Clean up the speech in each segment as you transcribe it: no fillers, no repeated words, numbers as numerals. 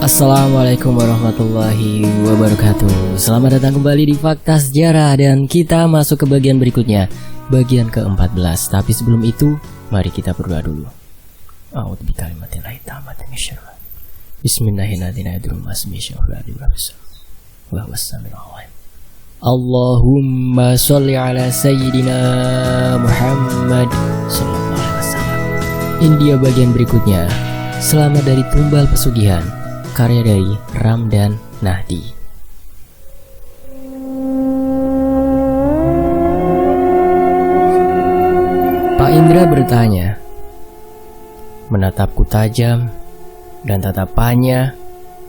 Assalamualaikum warahmatullahi wabarakatuh. Selamat datang kembali di Fakta Sejarah. Dan kita masuk ke bagian berikutnya, bagian ke-14. Tapi sebelum itu, mari kita berdoa dulu. A'udzu bikalimatillahit tammati min syarri. Bismillahirrahmanirrahim. Allahumma sholli ala sayyidina Muhammad sallallahu alaihi wasallam. India bagian berikutnya. Selamat dari Tumbal Pesugihan, karya dari Ramdan Nahdi. Pak Indra bertanya. Menatapku tajam, dan tatapannya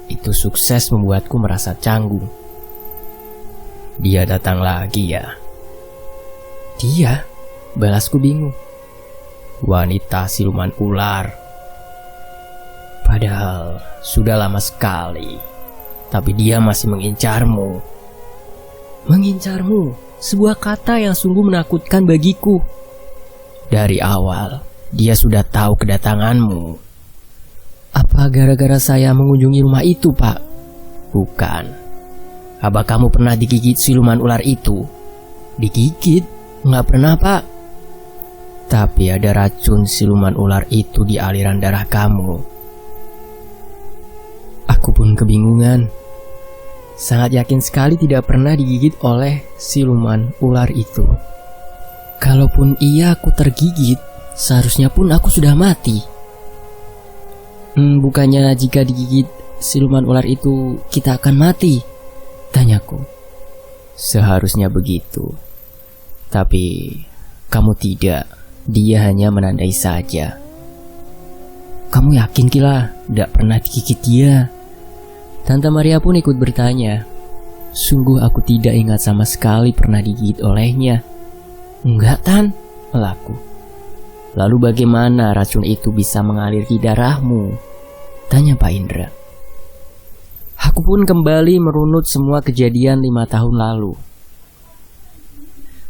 itu sukses membuatku merasa canggung. Dia datang lagi ya? Dia? Balasku bingung. Wanita siluman ular. Padahal sudah lama sekali, tapi dia masih mengincarmu. Mengincarmu, sebuah kata yang sungguh menakutkan bagiku. Dari awal, dia sudah tahu kedatanganmu. Apa gara-gara saya mengunjungi rumah itu, Pak? Bukan. Apa kamu pernah digigit siluman ular itu? Digigit? Nggak pernah, Pak. Tapi ada racun siluman ular itu di aliran darah kamu. Aku pun kebingungan. Sangat yakin sekali tidak pernah digigit oleh siluman ular itu. Kalaupun iya aku tergigit, seharusnya pun aku sudah mati. Bukannya jika digigit siluman ular itu kita akan mati? Tanyaku. Seharusnya begitu. Tapi kamu tidak. Dia hanya menandai saja. Kamu yakin Kila tidak pernah digigit dia? Tante Maria pun ikut bertanya. Sungguh aku tidak ingat sama sekali pernah digigit olehnya. Enggak Tan, melaku. Lalu bagaimana racun itu bisa mengalir di darahmu? Tanya Pak Indra. Aku pun kembali merunut semua kejadian 5 tahun lalu.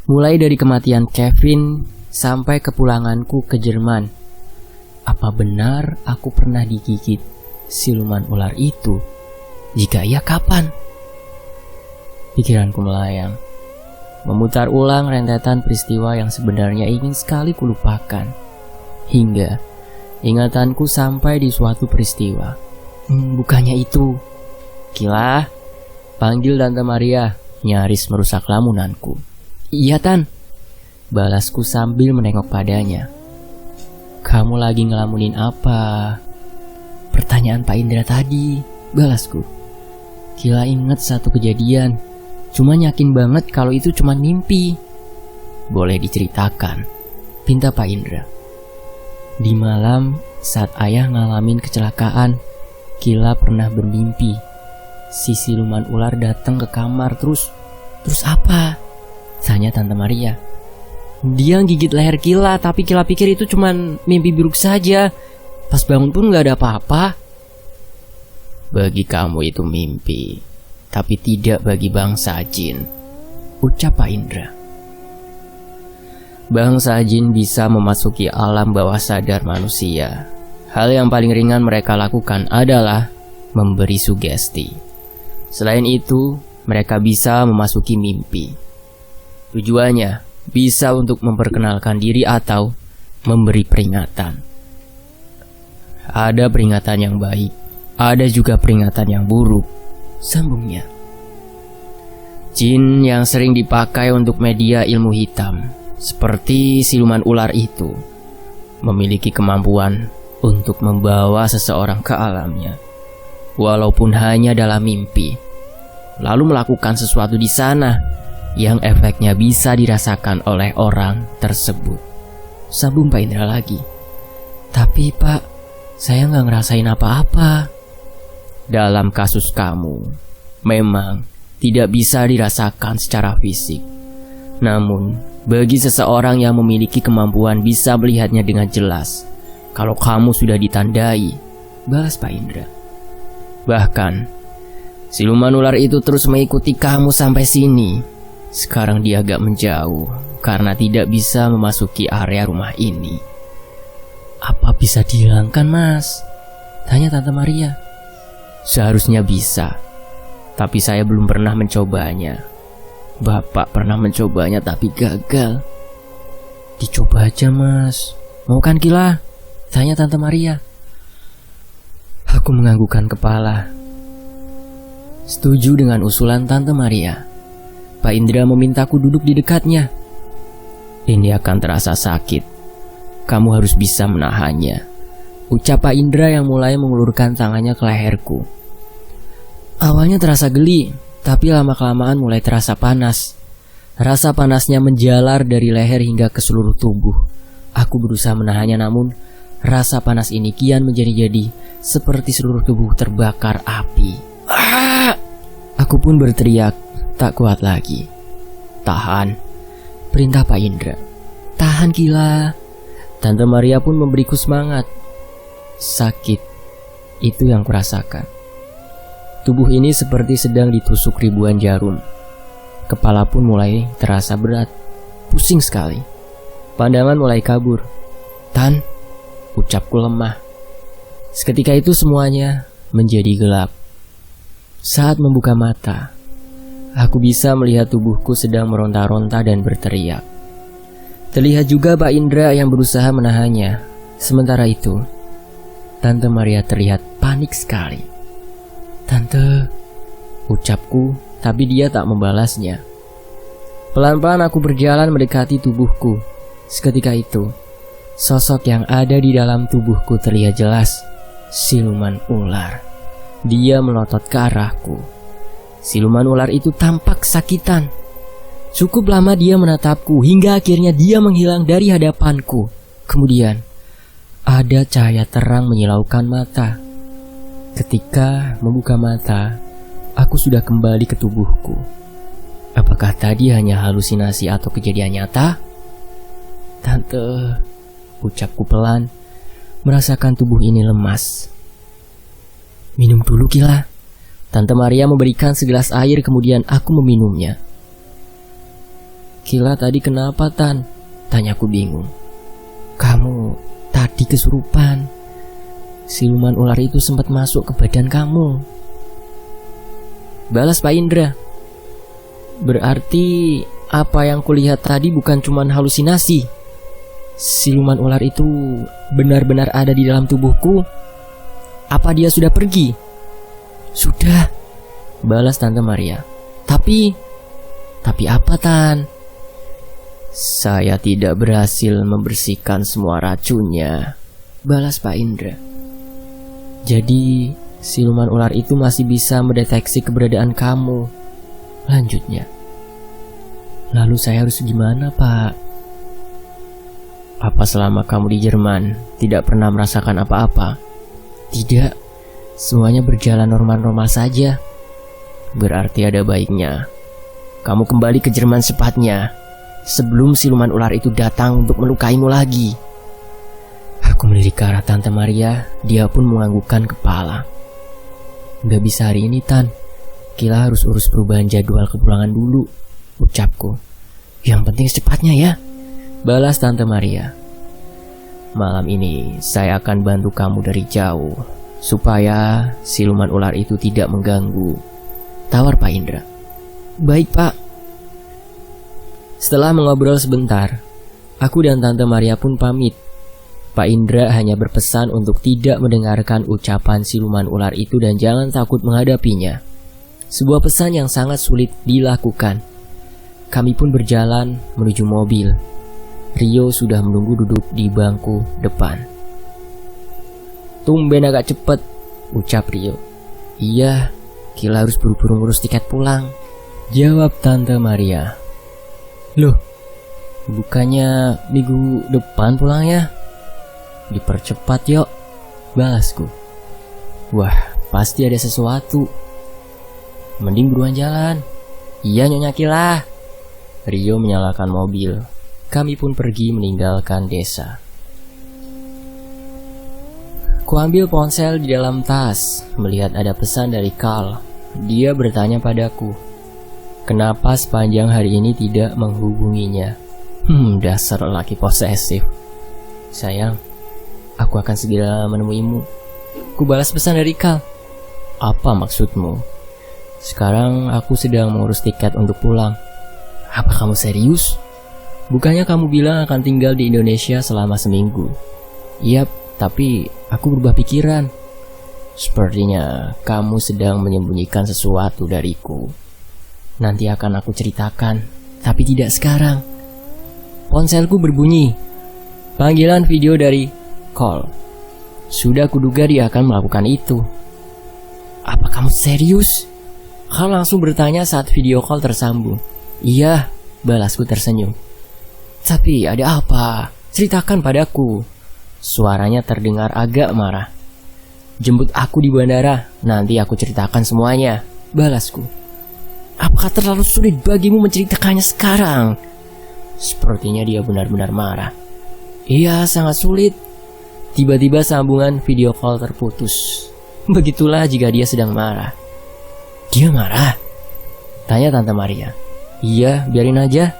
Mulai dari kematian Kevin sampai kepulanganku ke Jerman. Apa benar aku pernah digigit siluman ular itu? Jika iya, kapan? Pikiranku melayang, memutar ulang rentetan peristiwa yang sebenarnya ingin sekali kulupakan. Hingga ingatanku sampai di suatu peristiwa. Bukannya itu. Kila, panggil Tante Maria, nyaris merusak lamunanku. Iya Tan, balasku sambil menengok padanya. Kamu lagi ngelamunin apa? Pertanyaan Pak Indra tadi, balasku. Kila inget satu kejadian, cuma yakin banget kalau itu cuma mimpi. Boleh diceritakan, pinta Pak Indra. Di malam saat ayah ngalamin kecelakaan, Kila pernah bermimpi si siluman ular datang ke kamar. Terus apa? Tanya Tante Maria. Dia gigit leher Kila, tapi Kila pikir itu cuma mimpi buruk saja. Pas bangun pun gak ada apa-apa. Bagi kamu itu mimpi, tapi tidak bagi bangsa jin, ucap Pak Indra. Bangsa jin bisa memasuki alam bawah sadar manusia. Hal yang paling ringan mereka lakukan adalah memberi sugesti. Selain itu, mereka bisa memasuki mimpi. Tujuannya bisa untuk memperkenalkan diri atau memberi peringatan. Ada peringatan yang baik, ada juga peringatan yang buruk, sambungnya. Jin yang sering dipakai untuk media ilmu hitam, seperti siluman ular itu, memiliki kemampuan untuk membawa seseorang ke alamnya, walaupun hanya dalam mimpi, lalu melakukan sesuatu di sana yang efeknya bisa dirasakan oleh orang tersebut. Sambung Pak Indra lagi. Tapi Pak, saya nggak ngerasain apa-apa. Dalam kasus kamu, memang tidak bisa dirasakan secara fisik. Namun, bagi seseorang yang memiliki kemampuan bisa melihatnya dengan jelas, kalau kamu sudah ditandai, balas Pak Indra. Bahkan, siluman ular itu terus mengikuti kamu sampai sini. Sekarang dia agak menjauh karena tidak bisa memasuki area rumah ini. Apa bisa dihilangkan, Mas? Tanya Tante Maria. Seharusnya bisa, tapi saya belum pernah mencobanya. Bapak pernah mencobanya tapi gagal. Dicoba aja, Mas. Mau kan, Kila? Tanya Tante Maria. Aku menganggukkan kepala. Setuju dengan usulan Tante Maria. Pak Indra memintaku duduk di dekatnya. Ini akan terasa sakit. Kamu harus bisa menahannya, ucap Pak Indra yang mulai mengulurkan tangannya ke leherku. Awalnya terasa geli, tapi lama-kelamaan mulai terasa panas. Rasa panasnya menjalar dari leher hingga ke seluruh tubuh. Aku berusaha menahannya, namun rasa panas ini kian menjadi-jadi, seperti seluruh tubuh terbakar api. Ah! Aku pun berteriak, tak kuat lagi. Tahan, perintah Pak Indra. Tahan, Kila. Tante Maria pun memberiku semangat. Sakit, itu yang kurasakan. Tubuh ini seperti sedang ditusuk ribuan jarum. Kepala pun mulai terasa berat, pusing sekali. Pandangan mulai kabur. Tan, ucapku lemah. Seketika itu semuanya menjadi gelap. Saat membuka mata, aku bisa melihat tubuhku sedang meronta-ronta dan berteriak. Terlihat juga Pak Indra yang berusaha menahannya. Sementara itu, Tante Maria terlihat panik sekali. Tante, ucapku, tapi dia tak membalasnya. Pelan-pelan aku berjalan mendekati tubuhku. Seketika itu, sosok yang ada di dalam tubuhku terlihat jelas. Siluman ular. Dia melotot ke arahku. Siluman ular itu tampak kesakitan. Cukup lama dia menatapku hingga akhirnya dia menghilang dari hadapanku. Kemudian, ada cahaya terang menyilaukan mata. Ketika membuka mata, aku sudah kembali ke tubuhku. Apakah tadi hanya halusinasi atau kejadian nyata? Tante, ucapku pelan, merasakan tubuh ini lemas. Minum dulu, Kila. Tante Maria memberikan segelas air, kemudian aku meminumnya. Kila, tadi kenapa, Tan? Tanyaku bingung. Kamu tadi kesurupan. Siluman ular itu sempat masuk ke badan kamu, balas Pak Indra. Berarti apa yang kulihat tadi bukan cuma halusinasi. Siluman ular itu benar-benar ada di dalam tubuhku. Apa dia sudah pergi? Sudah, balas Tante Maria. Tapi apa, Tan? Saya tidak berhasil membersihkan semua racunnya, balas Pak Indra. Jadi siluman ular itu masih bisa mendeteksi keberadaan kamu, lanjutnya. Lalu saya harus gimana, Pak? Apa selama kamu di Jerman tidak pernah merasakan apa-apa? Tidak, semuanya berjalan normal-normal saja. Berarti ada baiknya kamu kembali ke Jerman secepatnya, sebelum siluman ular itu datang untuk melukaimu lagi. Aku melirik ke arah Tante Maria, dia pun menganggukkan kepala. Gak bisa hari ini, Tan. Kila harus urus perubahan jadwal kepulangan dulu, ucapku. Yang penting secepatnya ya, balas Tante Maria. Malam ini saya akan bantu kamu dari jauh, supaya siluman ular itu tidak mengganggu, tawar Pak Indra. Baik, Pak. Setelah mengobrol sebentar, aku dan Tante Maria pun pamit. Pak Indra hanya berpesan untuk tidak mendengarkan ucapan siluman ular itu dan jangan takut menghadapinya. Sebuah pesan yang sangat sulit dilakukan. Kami pun berjalan menuju mobil. Rio sudah menunggu duduk di bangku depan. Tumben agak cepet, ucap Rio. Iya, Kila harus buru-buru ngurus tiket pulang, jawab Tante Maria. Loh, bukannya minggu depan pulangnya? Dipercepat yuk, balasku. Wah, pasti ada sesuatu. Mending buruan jalan. Iya, Nyonya Kila. Rio menyalakan mobil. Kami pun pergi meninggalkan desa. Kuambil ponsel di dalam tas, melihat ada pesan dari Carl. Dia bertanya padaku, kenapa sepanjang hari ini tidak menghubunginya. Dasar lelaki posesif. Sayang, aku akan segera menemuimu. Ku balas pesan dari Carl. Apa maksudmu? Sekarang aku sedang mengurus tiket untuk pulang. Apa kamu serius? Bukannya kamu bilang akan tinggal di Indonesia selama seminggu? Yap, tapi aku berubah pikiran. Sepertinya kamu sedang menyembunyikan sesuatu dariku. Nanti akan aku ceritakan, tapi tidak sekarang. Ponselku berbunyi. Panggilan video dari Call. Sudah kuduga dia akan melakukan itu. Apa kamu serius? Kal langsung bertanya saat video call tersambung. Iya, balasku tersenyum. Tapi ada apa? Ceritakan padaku. Suaranya terdengar agak marah. Jemput aku di bandara, nanti aku ceritakan semuanya, balasku. Apakah terlalu sulit bagimu menceritakannya sekarang? Sepertinya dia benar-benar marah. Iya, sangat sulit. Tiba-tiba sambungan video call terputus. Begitulah jika dia sedang marah. Dia marah? Tanya Tante Maria. Iya, biarin aja.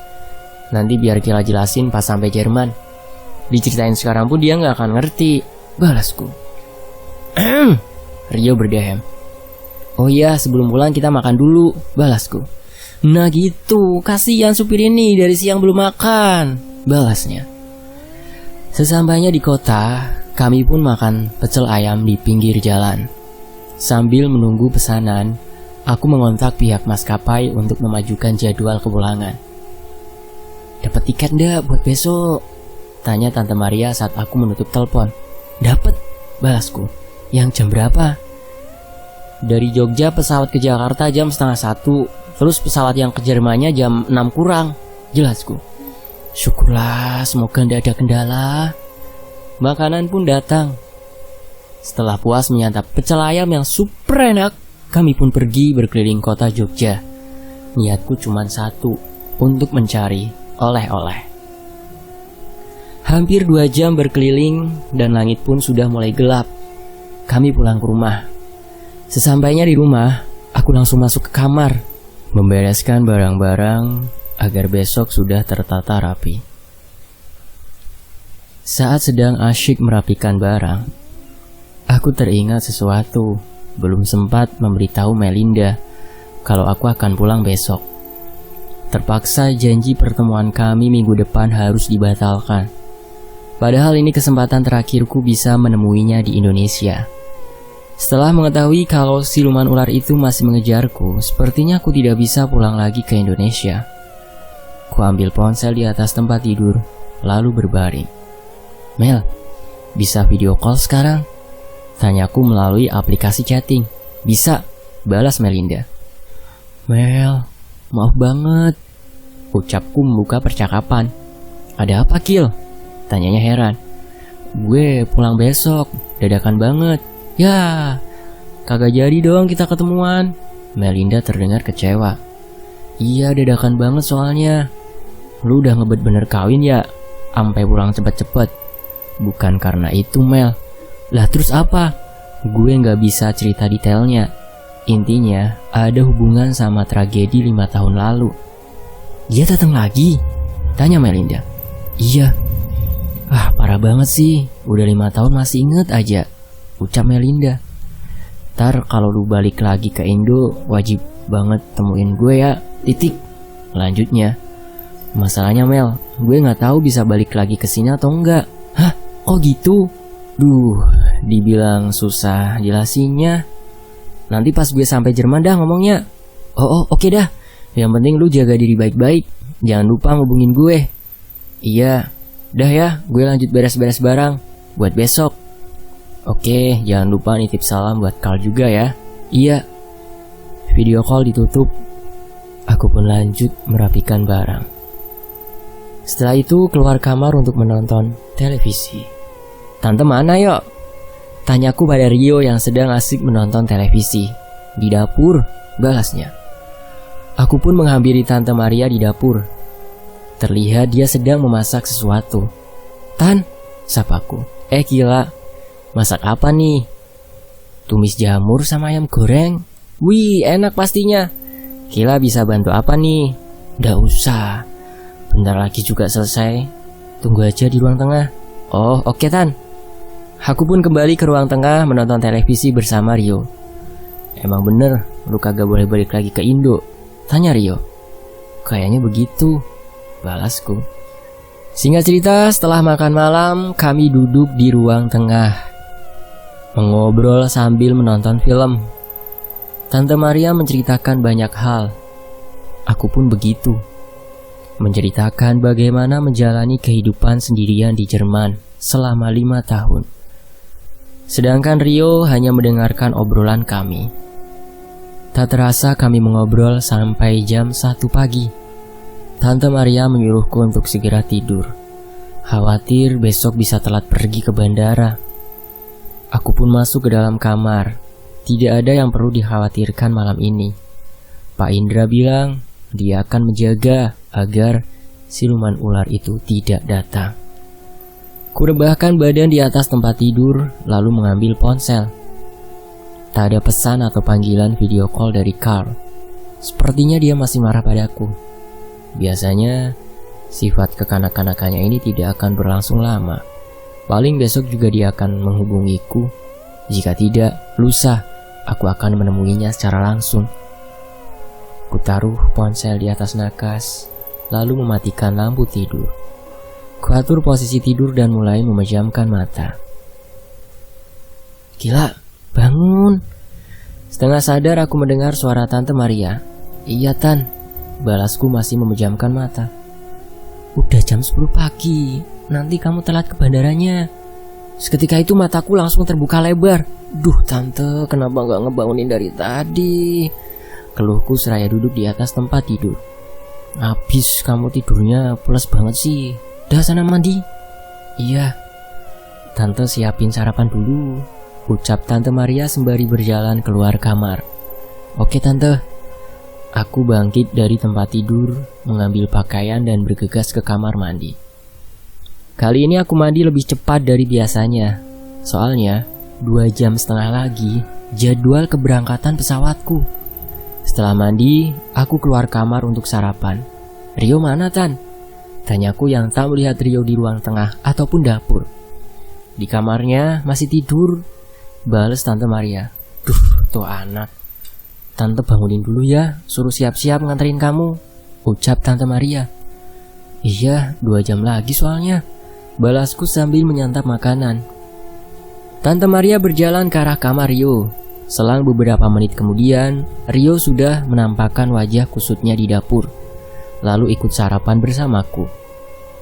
Nanti biar Kila jelasin pas sampai Jerman. Diceritain sekarang pun dia gak akan ngerti, balasku. Rio berdehem. Oh iya, sebelum pulang kita makan dulu, balasku. Nah gitu, kasihan supir ini dari siang belum makan, balasnya. Sesampainya di kota, kami pun makan pecel ayam di pinggir jalan. Sambil menunggu pesanan, aku mengontak pihak maskapai untuk memajukan jadwal kepulangan. Dapat tiket ndak buat besok? Tanya Tante Maria saat aku menutup telepon. Dapat, balasku. Yang jam berapa? Dari Jogja pesawat ke Jakarta jam 12:30, terus pesawat yang ke Jermannya jam 6 kurang, jelasku. Syukurlah, semoga tidak ada kendala. Makanan pun datang. Setelah puas menyantap pecel ayam yang super enak, kami pun pergi berkeliling kota Jogja. Niatku cuma satu, untuk mencari oleh-oleh. Hampir 2 jam berkeliling dan langit pun sudah mulai gelap. Kami pulang ke rumah. Sesampainya di rumah, aku langsung masuk ke kamar, membereskan barang-barang agar besok sudah tertata rapi. Saat sedang asyik merapikan barang, aku teringat sesuatu. Belum sempat memberitahu Melinda kalau aku akan pulang besok. Terpaksa janji pertemuan kami minggu depan harus dibatalkan. Padahal ini kesempatan terakhirku bisa menemuinya di Indonesia. Setelah mengetahui kalau siluman ular itu masih mengejarku, sepertinya aku tidak bisa pulang lagi ke Indonesia. Ku ambil ponsel di atas tempat tidur, lalu berbaring. Mel, bisa video call sekarang? Tanyaku melalui aplikasi chatting. Bisa, balas Melinda. Mel, maaf banget, ucapku membuka percakapan. Ada apa, Kil? Tanyanya heran. Gue pulang besok, dadakan banget. Ya, kagak jadi dong kita ketemuan. Melinda terdengar kecewa. Iya, dadakan banget soalnya. Lu udah ngebet bener kawin ya? Sampai pulang cepet-cepet. Bukan karena itu, Mel. Lah terus apa? Gue gak bisa cerita detailnya. Intinya ada hubungan sama tragedi 5 tahun lalu. Dia datang lagi? Tanya Melinda. Iya. Parah banget sih. Udah 5 tahun masih inget aja, ucap Melinda. Ntar kalau lu balik lagi ke Indo, wajib banget temuin gue ya, titik. Lanjutnya, masalahnya Mel, gue gak tahu bisa balik lagi ke sini atau enggak. Hah? Kok gitu? Duh, dibilang susah jelasinnya. Nanti pas gue sampai Jerman dah ngomongnya. Oh, oke dah. Yang penting lu jaga diri baik-baik. Jangan lupa ngubungin gue. Iya, dah ya, gue lanjut beres-beres barang buat besok. Oke, jangan lupa nitip salam buat Carl juga ya. Iya. Video call ditutup. Aku pun lanjut merapikan barang. Setelah itu keluar kamar untuk menonton televisi. Tante mana yuk? Tanyaku pada Rio yang sedang asik menonton televisi. Di dapur, balasnya. Aku pun menghampiri Tante Maria di dapur. Terlihat dia sedang memasak sesuatu. Tan, sapaku. Gila, masak apa nih? Tumis jamur sama ayam goreng. Wih, enak pastinya. Kila bisa bantu apa nih? Nggak usah. Bentar lagi juga selesai. Tunggu aja di ruang tengah. Oh, oke Tan. Aku pun kembali ke ruang tengah menonton televisi bersama Rio. Emang bener lu kagak boleh balik lagi ke Indo? Tanya Rio. Kayaknya begitu, balasku. Singkat cerita, setelah makan malam, kami duduk di ruang tengah, mengobrol sambil menonton film. Tante Maria menceritakan banyak hal. Aku pun begitu. Menceritakan bagaimana menjalani kehidupan sendirian di Jerman selama 5 tahun. Sedangkan Rio hanya mendengarkan obrolan kami. Tak terasa kami mengobrol sampai jam 1 pagi. Tante Maria menyuruhku untuk segera tidur. Khawatir besok bisa telat pergi ke bandara. Aku pun masuk ke dalam kamar. Tidak ada yang perlu dikhawatirkan malam ini. Pak Indra bilang dia akan menjaga agar siluman ular itu tidak datang. Kurebahkan badan di atas tempat tidur, lalu mengambil ponsel. Tak ada pesan atau panggilan video call dari Carl. Sepertinya dia masih marah padaku. Biasanya, sifat kekanak-kanakannya ini tidak akan berlangsung lama. Paling besok juga dia akan menghubungiku. Jika tidak, lusa aku akan menemuinya secara langsung. Kutaruh ponsel di atas nakas, lalu mematikan lampu tidur. Kuatur posisi tidur dan mulai memejamkan mata. Gila, bangun. Setengah sadar aku mendengar suara Tante Maria. Iya Tan, balasku masih memejamkan mata. Udah jam 10 pagi, nanti kamu telat ke bandaranya. Seketika itu mataku langsung terbuka lebar. Duh Tante, kenapa gak ngebangunin dari tadi? Keluhku seraya duduk di atas tempat tidur. Habis kamu tidurnya pules banget sih. Dah sana mandi. Iya. Tante siapin sarapan dulu, ucap Tante Maria sembari berjalan keluar kamar. Oke Tante. Aku bangkit dari tempat tidur, mengambil pakaian dan bergegas ke kamar mandi. Kali ini aku mandi lebih cepat dari biasanya. Soalnya 2,5 jam lagi jadwal keberangkatan pesawatku. Setelah mandi, aku keluar kamar untuk sarapan. Rio mana Tan? Tanyaku yang tak melihat Rio di ruang tengah ataupun dapur. Di kamarnya masih tidur, balas Tante Maria. Duh, tuh anak. Tante bangunin dulu ya, suruh siap-siap nganterin kamu, ucap Tante Maria. Iya, 2 jam lagi soalnya, balasku sambil menyantap makanan. Tante Maria berjalan ke arah kamar Rio. Selang beberapa menit kemudian, Rio sudah menampakkan wajah kusutnya di dapur, lalu ikut sarapan bersamaku.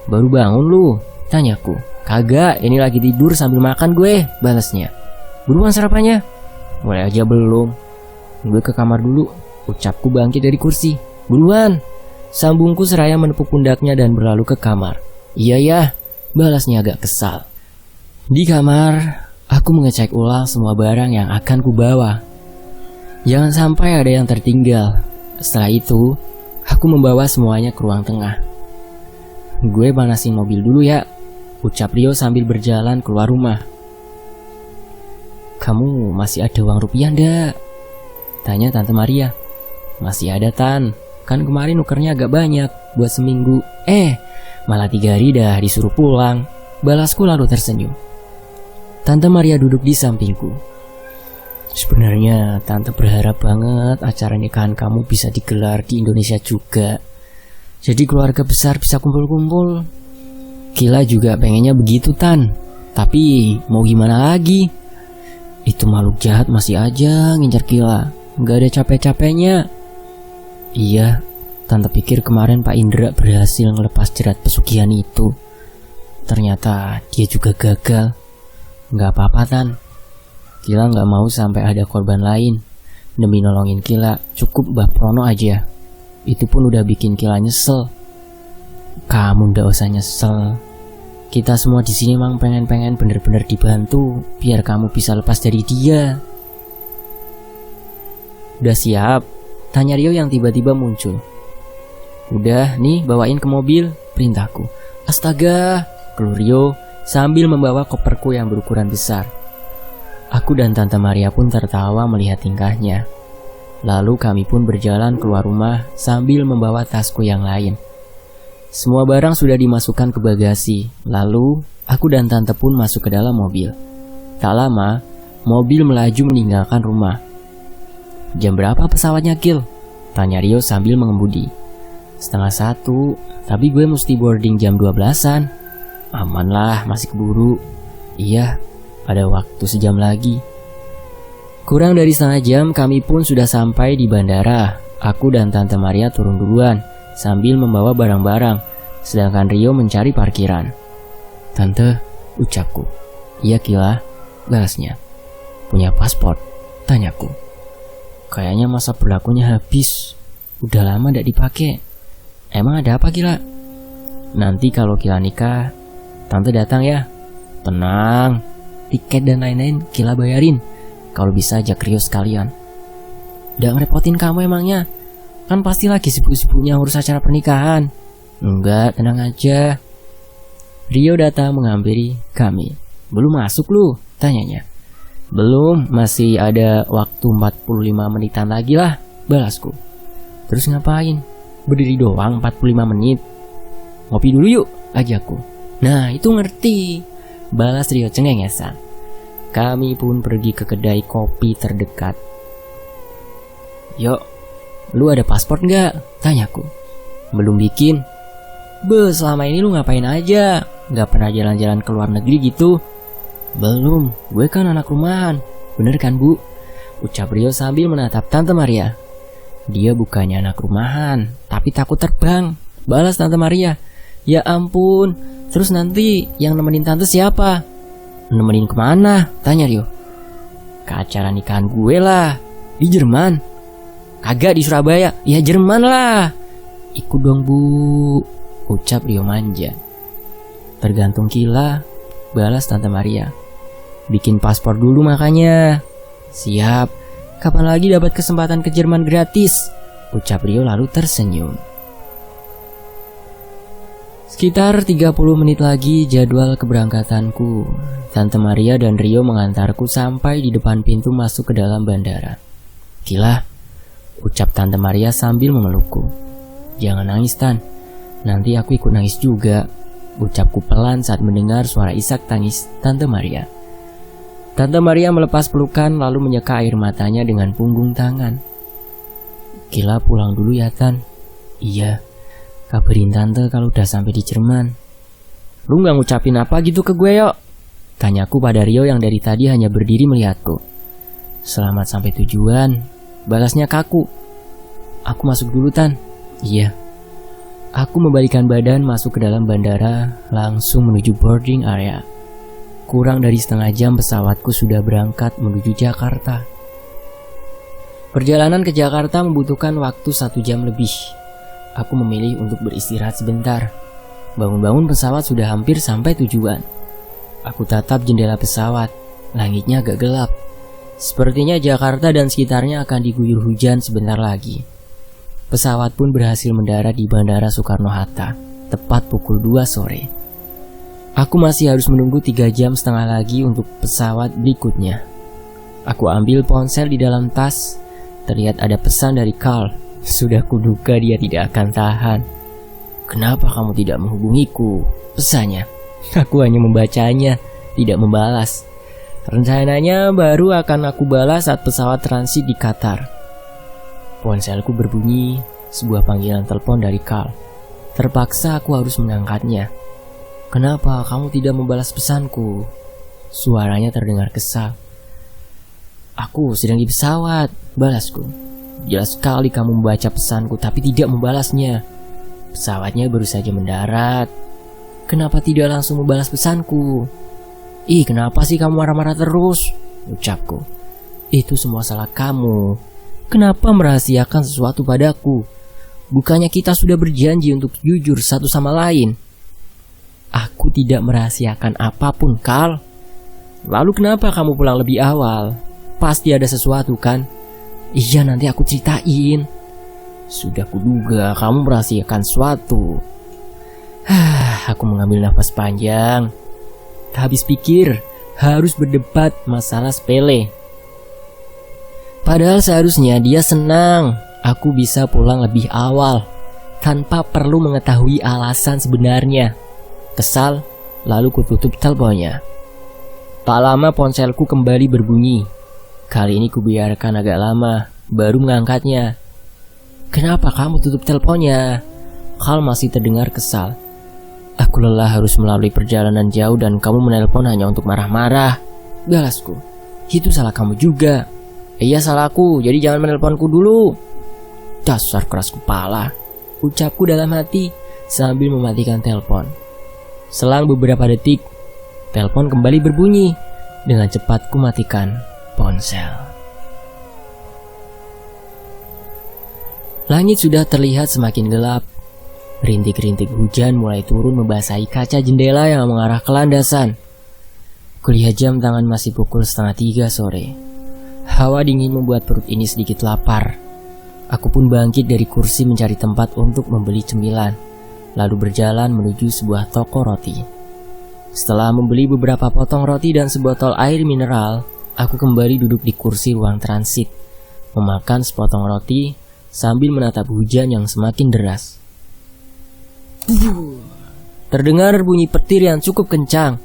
Baru bangun lu? Tanyaku. Kagak, ini lagi tidur sambil makan gue, balasnya. Buruan sarapannya. Mulai aja belum. Gue ke kamar dulu, ucapku bangkit dari kursi. Buruan, sambungku seraya menepuk pundaknya dan berlalu ke kamar. Iya ya, balasnya agak kesal. Di kamar, aku mengecek ulang semua barang yang akan kubawa. Jangan sampai ada yang tertinggal. Setelah itu, aku membawa semuanya ke ruang tengah. Gue panasin mobil dulu ya, ucap Rio sambil berjalan keluar rumah. Kamu masih ada uang rupiah ndak? Tanya Tante Maria. Masih ada Tan, kan kemarin nukernya agak banyak buat seminggu. Malah 3 hari dah disuruh pulang, balasku lalu tersenyum. Tante Maria duduk di sampingku. Sebenarnya Tante berharap banget acara nikahan kamu bisa digelar di Indonesia juga. Jadi keluarga besar bisa kumpul-kumpul. Kila juga pengennya begitu Tan, tapi mau gimana lagi? Itu makhluk jahat masih aja ngincar Kila. Gak ada capek-capeknya. Iya, Tante pikir kemarin Pak Indra berhasil ngelepas jerat pesugihan itu. Ternyata dia juga gagal. Gak apa-apa Tan, Kila gak mau sampai ada korban lain. Demi nolongin Kila, cukup Mbah Prono aja. Itu pun udah bikin Kila nyesel. Kamu ndak usah nyesel. Kita semua di sini emang pengen bener-bener dibantu biar kamu bisa lepas dari dia. Udah siap? Tanya Rio yang tiba-tiba muncul. Udah nih, bawain ke mobil, perintahku. Astaga, keluh Rio sambil membawa koperku yang berukuran besar. Aku dan Tante Maria pun tertawa melihat tingkahnya. Lalu kami pun berjalan keluar rumah sambil membawa tasku yang lain. Semua barang sudah dimasukkan ke bagasi. Lalu aku dan Tante pun masuk ke dalam mobil. Tak lama, mobil melaju meninggalkan rumah. Jam berapa pesawatnya, Kil? Tanya Rio sambil mengemudi. 12:30, tapi gue mesti boarding jam 12-an. Aman lah, masih keburu. Iya, ada waktu sejam lagi. Kurang dari setengah jam kami pun sudah sampai di bandara. Aku dan Tante Maria turun duluan sambil membawa barang-barang, sedangkan Rio mencari parkiran. Tante, ucapku. Iya Kila, balasnya. Punya paspor? Tanyaku. Kayaknya masa berlakunya habis. Udah lama gak dipakai. Emang ada apa Kila? Nanti kalau Kila nikah, Tante datang ya. Tenang, tiket dan lain-lain Kila bayarin. Kalau bisa ajak Rio sekalian. Udah ngerepotin kamu emangnya? Kan pasti lagi sibuk-sibuknya urus acara pernikahan. Enggak, tenang aja. Rio datang menghampiri kami. Belum masuk lu? Tanyanya. Belum, masih ada waktu 45 menitan lagi lah, balasku. Terus ngapain? Berdiri doang 45 menit. Ngopi dulu yuk, ajakku. Nah, itu ngerti, balas Rio cengengesan. Kami pun pergi ke kedai kopi terdekat. Yuk, lu ada paspor nggak? Tanyaku. Belum bikin. Selama ini lu ngapain aja? Nggak pernah jalan-jalan ke luar negeri gitu? Belum, gue kan anak rumahan. Bener kan bu? Ucap Rio sambil menatap Tante Maria. Dia bukannya anak rumahan, tapi takut terbang, balas Tante Maria. Ya ampun, terus nanti yang nemenin Tante siapa? Nemenin kemana? Tanya Rio. Ke acara nikahan gue lah. Di Jerman? Kagak, di Surabaya. Ya Jerman lah. Ikut dong bu, ucap Rio manja. Tergantung Kila, balas Tante Maria. Bikin paspor dulu makanya. Siap. Kapan lagi dapat kesempatan ke Jerman gratis? Ucap Rio lalu tersenyum. Sekitar 30 menit lagi jadwal keberangkatanku. Tante Maria dan Rio mengantarku sampai di depan pintu masuk ke dalam bandara. Kila, ucap Tante Maria sambil memelukku. Jangan nangis Tan, nanti aku ikut nangis juga, ucapku pelan saat mendengar suara isak tangis Tante Maria. Tante Maria melepas pelukan lalu menyeka air matanya dengan punggung tangan. Kila pulang dulu ya Tan. Iya, kabarin Tante kalau udah sampai di Jerman. Lu gak ngucapin apa gitu ke gue yuk? Tanyaku pada Rio yang dari tadi hanya berdiri melihatku. Selamat sampai tujuan, balasnya kaku. Aku masuk dulu Tan. Iya. Aku membalikan badan masuk ke dalam bandara, langsung menuju boarding area. Kurang dari setengah jam pesawatku sudah berangkat menuju Jakarta. Perjalanan ke Jakarta membutuhkan waktu 1 jam lebih. Aku memilih untuk beristirahat sebentar. Bangun-bangun pesawat sudah hampir sampai tujuan. Aku tatap jendela pesawat, langitnya agak gelap. Sepertinya Jakarta dan sekitarnya akan diguyur hujan sebentar lagi. Pesawat pun berhasil mendarat di Bandara Soekarno-Hatta, tepat pukul 2 sore. Aku masih harus menunggu 3 jam setengah lagi untuk pesawat berikutnya. Aku ambil ponsel di dalam tas, terlihat ada pesan dari Carl. Sudah kuduga dia tidak akan tahan. Kenapa kamu tidak menghubungiku? Pesannya. Aku hanya membacanya, tidak membalas. Rencananya baru akan aku balas saat pesawat transit di Qatar. Ponselku berbunyi, sebuah panggilan telepon dari Carl. Terpaksa aku harus mengangkatnya. Kenapa kamu tidak membalas pesanku? Suaranya terdengar kesal. Aku sedang di pesawat, balasku. Jelas sekali kamu membaca pesanku tapi tidak membalasnya. Pesawatnya baru saja mendarat. Kenapa tidak langsung membalas pesanku? Ih, kenapa sih kamu marah-marah terus? Ucapku. Itu semua salah kamu. Kenapa merahasiakan sesuatu padaku? Bukannya kita sudah berjanji untuk jujur satu sama lain? Aku tidak merahasiakan apapun, Carl. Lalu kenapa kamu pulang lebih awal? Pasti ada sesuatu kan? Iya, nanti aku ceritain. Sudah kuduga kamu merahasiakan sesuatu. Aku mengambil nafas panjang. Tak habis pikir, harus berdebat masalah sepele. Padahal seharusnya dia senang aku bisa pulang lebih awal tanpa perlu mengetahui alasan sebenarnya. Kesal, lalu kututup teleponnya. Tak lama ponselku kembali berbunyi. Kali ini kubiarkan agak lama, baru mengangkatnya. "Kenapa kamu tutup teleponnya?" Hal masih terdengar kesal. "Aku lelah harus melalui perjalanan jauh dan kamu menelpon hanya untuk marah-marah," balasku. "Itu salah kamu juga." "Iya salahku, jadi jangan menelponku dulu." "Dasar keras kepala," ucapku dalam hati sambil mematikan telepon. Selang beberapa detik, telepon kembali berbunyi. Dengan cepat ku matikan ponsel. Langit sudah terlihat semakin gelap. Rintik-rintik hujan mulai turun membasahi kaca jendela yang mengarah ke landasan. Kulihat jam tangan masih pukul 2:30 sore. Hawa dingin membuat perut ini sedikit lapar. Aku pun bangkit dari kursi mencari tempat untuk membeli cemilan, lalu berjalan menuju sebuah toko roti. Setelah membeli beberapa potong roti dan sebotol air mineral, aku kembali duduk di kursi ruang transit, memakan sepotong roti sambil menatap hujan yang semakin deras. Terdengar bunyi petir yang cukup kencang.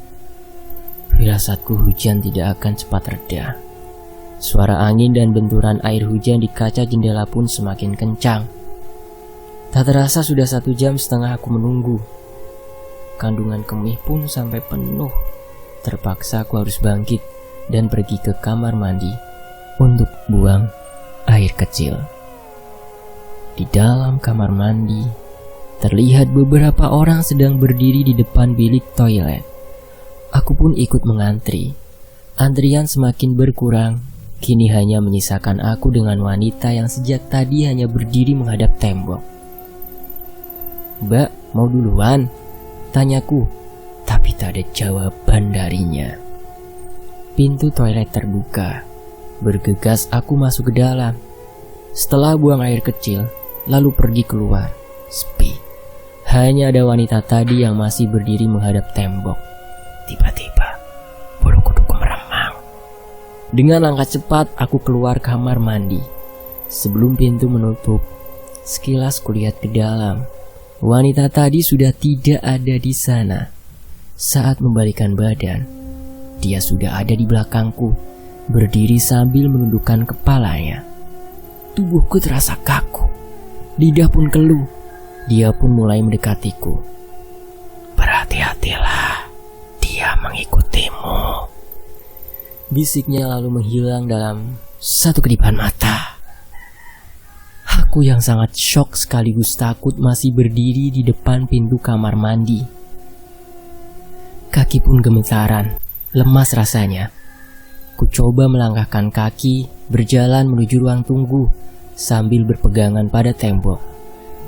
Firasatku hujan tidak akan cepat reda. Suara angin dan benturan air hujan di kaca jendela pun semakin kencang. Tak terasa sudah 1,5 jam aku menunggu. Kandungan kemih pun sampai penuh. Terpaksa aku harus bangkit dan pergi ke kamar mandi untuk buang air kecil. Di dalam kamar mandi, terlihat beberapa orang sedang berdiri di depan bilik toilet. Aku pun ikut mengantri. Antrian semakin berkurang. Kini hanya menyisakan aku dengan wanita yang sejak tadi hanya berdiri menghadap tembok. "Mbak, mau duluan?" tanyaku, tapi tak ada jawaban darinya. Pintu toilet terbuka. Bergegas aku masuk ke dalam. Setelah buang air kecil, lalu pergi keluar. Sepi. Hanya ada wanita tadi yang masih berdiri menghadap tembok. Tiba-tiba, bulu kuduku meremang. Dengan langkah cepat, aku keluar kamar mandi. Sebelum pintu menutup, sekilas kulihat ke dalam. Wanita tadi sudah tidak ada di sana. Saat membalikkan badan, dia sudah ada di belakangku, berdiri sambil menundukkan kepalanya. Tubuhku terasa kaku, lidah pun keluh. Dia pun mulai mendekatiku. "Berhati-hatilah, dia mengikutimu," bisiknya lalu menghilang dalam satu kedipan mata. Aku yang sangat syok sekaligus takut masih berdiri di depan pintu kamar mandi. Kaki pun gemetaran, lemas rasanya. Ku coba melangkahkan kaki, berjalan menuju ruang tunggu sambil berpegangan pada tembok.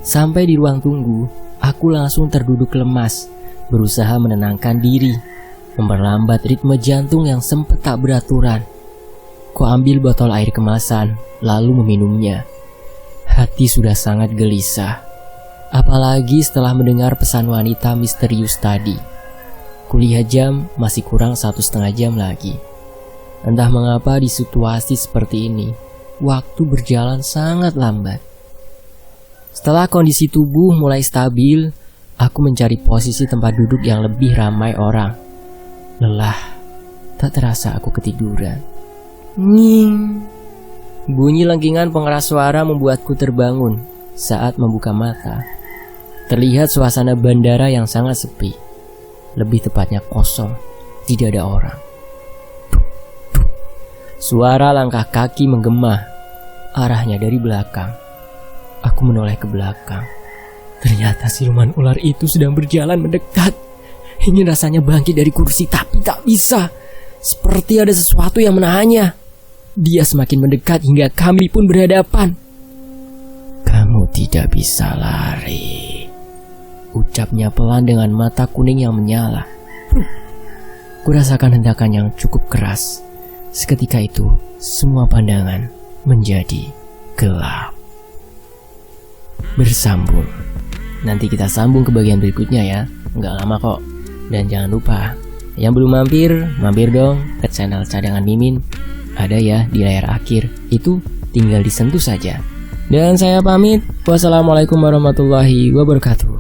Sampai di ruang tunggu, aku langsung terduduk lemas, berusaha menenangkan diri, memperlambat ritme jantung yang sempat tak beraturan. Ku ambil botol air kemasan, lalu meminumnya. Hati sudah sangat gelisah, apalagi setelah mendengar pesan wanita misterius tadi. Kulihat jam, masih kurang 1,5 jam lagi. Entah mengapa di situasi seperti ini, waktu berjalan sangat lambat. Setelah kondisi tubuh mulai stabil, aku mencari posisi tempat duduk yang lebih ramai orang. Lelah, tak terasa aku ketiduran. Nying. Bunyi lengkingan pengeras suara membuatku terbangun. Saat membuka mata, terlihat suasana bandara yang sangat sepi. Lebih tepatnya kosong, tidak ada orang. Suara langkah kaki menggema, arahnya dari belakang. Aku menoleh ke belakang. Ternyata siluman ular itu sedang berjalan mendekat. Ingin rasanya bangkit dari kursi, tapi tak bisa. Seperti ada sesuatu yang menahannya. Dia semakin mendekat hingga kami pun berhadapan. "Kamu tidak bisa lari," ucapnya pelan dengan mata kuning yang menyala. Kurasakan hentakan yang cukup keras. Seketika itu, semua pandangan menjadi gelap. Bersambung. Nanti kita sambung ke bagian berikutnya ya. Nggak lama kok. Dan jangan lupa, yang belum mampir dong ke channel Cadangan Mimin. Ada ya di layar akhir. Itu tinggal disentuh saja. Dan saya pamit. Wassalamualaikum warahmatullahi wabarakatuh.